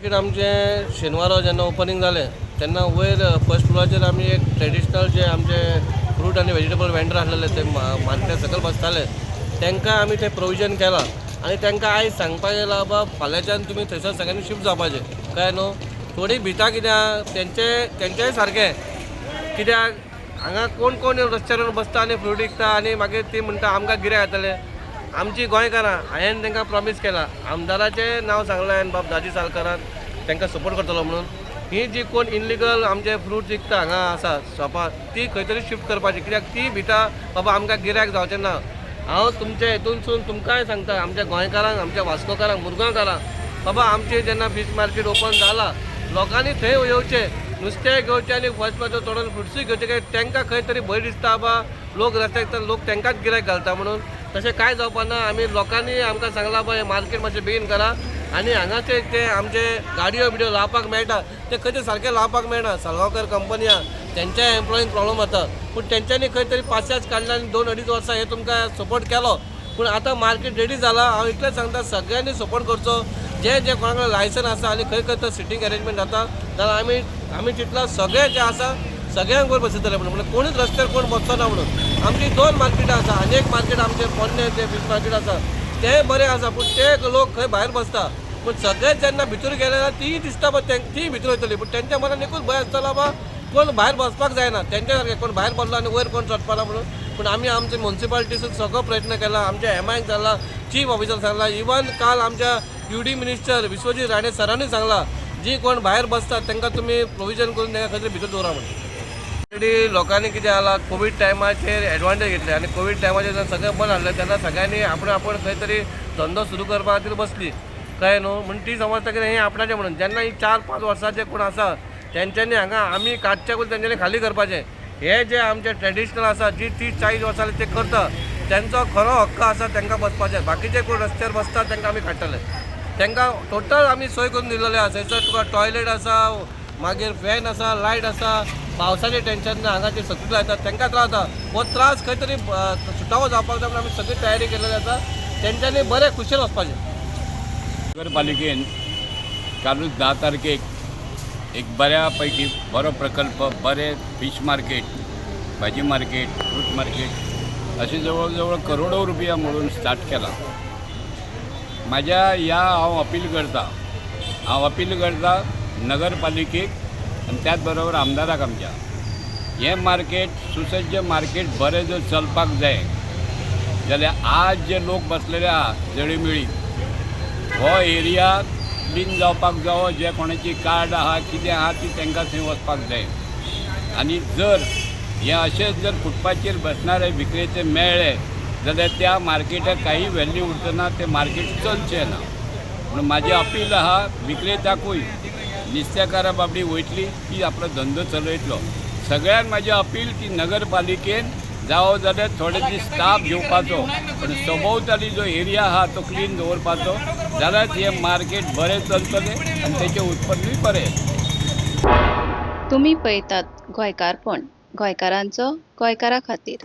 Market आमचे शेनवारा जेन्ना ओपनिंग जालें तेन्ना वयर फर्स्ट फ्लोराचेर आमी एक ट्रेडिशनल जे आमचे फ्रूट आनी वेजिटेबल वेंडर आसलेले ते मार्केटा सकयल बसताले तांकां आमी थंय प्रोविजन केलां आनी तांकां आयज सांगपाक येयलां बाबा फाल्यांच्यान तुमी थंयसर सगळ्यांनी शिफ्ट जावपाचें कळ्ळें न्हू. थोडी भिता कित्याक तेंचेंय सारकें कित्याक हांगा कोण कोण रस्त्यार बसता आनी फ्रूट विकता आनी मागीर ती म्हणटा आमकां गिरायक येतले. आमची गोंयकारां हांवें तांकां प्रॉमीस केलां आमदाराचें नांव सांगलां हांवें बाब दाजी सालकारान तांकां सपोर्ट करतलो म्हणून. ही जी कोण इनलिगल आमचे फ्रूट विकता हांगा आसा शॉपार ती खंय तरी शिफ्ट करपाची कित्याक ती भिता बाबा आमकां गिरायक जावचें ना. हांव तुमचे हितूनसून तुमकांय सांगता आमच्या गोंयकारांक आमच्या वास्कोकारांक मुरगांवकारांक बाबा आमचें जेन्ना फीश मार्केट ओपन जालां लोकांनी थंय येवचें नुस्तें घेवचें आनी वचपाचो तोडून फ्रुट्सूय घेवचे काय तांकां खंय तरी भंय दिसता बाबा लोक रस्त्याक लोक तांकांच गिरायक घालता म्हणून. तशें कांय जावपा ना. आमी लोकांनी आमकां सांगलां बाबा हें मार्केट मातशें बेगीन करा आनी हांगाचे ते आमचे गाडयो बिडयो लावपाक मेळटा ते खंय ते सारकें लावपाक मेळना. साळगांवकर कंपनी आहा तेंच्या एम्प्लॉईंक प्रॉब्लम जाता पूण तेंच्यांनी खंय तरी 5-6 काडला आनी 2-2.5 वर्सां हे तुमकां सपोर्ट केलो पूण आतां मार्केट रेडी जालां. हांव इतलें सांगता सगळ्यांनी सपोर्ट करचो. जे कोणा कडेन लायसन आसा आनी खंय खंय तर सिटींग अरेंजमेंट जाता जाल्यार आमी चिंतला सगळे जे आसा सगळ्यांक वयर बसयतले म्हणून कोणूच रस्त्यार कोण बसचो ना म्हणून. आमची 2 मार्केटां आसा आनी एक मार्केट आमचे पोन्ने जे फीश मार्केट आसा तें बरें आसा पूण ते लोक खंय भायर बसता पूण सगळे जेन्ना भितर गेले जाल्यार ती दिसता ती भितर वयतली पूण तेंच्या मनान एकूच भंय आसतलो बा कोण भायर बसपाक जायना तेंच्या सारकें कोण भायर बसलो आनी वयर कोण चडपाना म्हणून. पूण आमी आमच्या म्युन्सिपालिटीसून सगळो प्रयत्न केला आमच्या एमआयक सांगला चीफ ऑफिसर सांगला इवन काल आमच्या UD मिनिस्टर विश्वजीत राणे सरांनी सांगला जी कोण भायर बसतात तांकां तुमी प्रोविजन करून तांकां खंय तरी भितर दवरा म्हणून. ऑलरेडी लोकांनी कितें जालां कोवीड टायमाचेर एडवांटेज घेतले आनी कोवीड टायमाचेर जेन्ना सगळें बंद जालें तेन्ना सगळ्यांनी आपण खंय तरी धंदो सुरू करपा खातीर बसली कळ्ळें न्हू. म्हणून ती समजता की हें आपणाचें म्हणून जेन्ना ही 4-5 वर्सांचे कोण आसा तेंच्यांनी हांगा आमी काडचे करून तेंच्यांनी खाली करपाचें. हे जे आमचे ट्रेडिशनल आसा जी 30-40 वर्सां ते करता तेंचो खरो हक्क आसा तांकां बसपाचें. बाकीचे कोण रस्त्यार बसता तांकां आमी काडटले. तांकां टोटल आमी सोय करून दिलेले आसा. थंयसर तुका टॉयलेट आसा मागीर फॅन आसा लायट आसा. पावसाचें टेन्शन ना हांगा जे सगळे लायतात तांकां त्रास जाता हो त्रास खंय तरी सुटावो जावपाक जाय म्हणून आमी सगळी तयारी केलेली आसा. तेंच्यांनी बरें खुशेल वचपाचें. नगरपालिकेन कालूच 10 तारखेक एक बऱ्यापैकी बरो प्रकल्प बरें फीश मार्केट भाजी मार्केट फ्रूट मार्केट अशें जवळ जवळ करोडो रुपया म्हणून स्टार्ट केला. हांव अपील करता नगरपालिकेक आनी त्याच बरोबर आमदाराक आमच्या हें मार्केट सुसज्ज मार्केट बरें जर चलपाक जाय जाल्यार आज जे लोक बसलेले आहा जळीमेळी हो एरिया क्लीन जावपाक जावो. जे कोणाची कार्ड आहा कितें आहा ती तांकां थंय वचपाक जाय. आनी जर हे अशेंच जर फुटपाचेर बसणारे विक्रेते मेळ्ळे जाल्यार त्या मार्केटाक काही व्हॅल्यू उरतना ते मार्केट चलचें ना. म्हणून म्हाजें अपील आहा विक्रेत्याकूय नुस्तेकारा बाबडी वयतली ती आपलो धंदो चलयतलो. सगळ्यांक म्हाजें अपील की नगरपालिकेन जावं जाल्यार थोडे दीस स्टाफ घेवपाचो पण सभोवताली जो एरिया आहा तो क्लीन दवरपाचो जाल्यार हें मार्केट बरें चलतलें आनी तेचें उत्पन्नूय बरें येतलें. तुम्ही पळयतात गोंयकारपण गोंयकारांचो गोंयकारा खातीर.